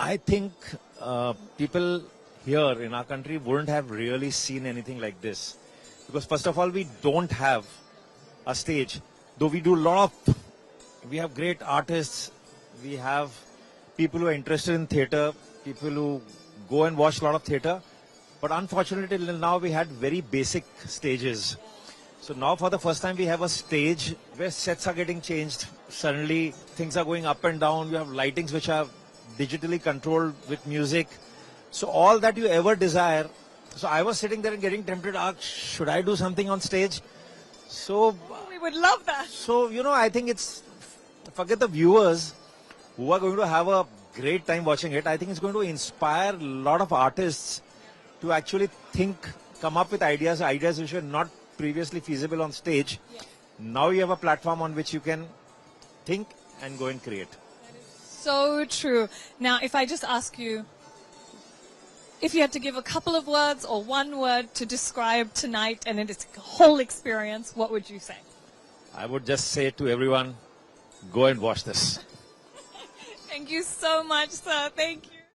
I think people here in our country wouldn't have really seen anything like this. Because first of all, we don't have a stage. Though we have great artists, we have people who are interested in theatre, people who go and watch a lot of theatre. But unfortunately, till now we had very basic stages. So now for the first time we have a stage where sets are getting changed. Suddenly things are going up and down. You have lightings which are digitally controlled with music. So all that you ever desire. So I was sitting there and getting tempted, should I do something on stage? So We would love that. So, I think forget the viewers who are going to have a great time watching it. I think it's going to inspire a lot of artists to actually come up with ideas which were not previously feasible on stage. Yes. Now you have a platform on which you can think and go and create. So true. Now, if I just ask you, if you had to give a couple of words or one word to describe tonight and its whole experience, what would you say? I would just say to everyone, go and watch this. Thank you so much, sir. Thank you.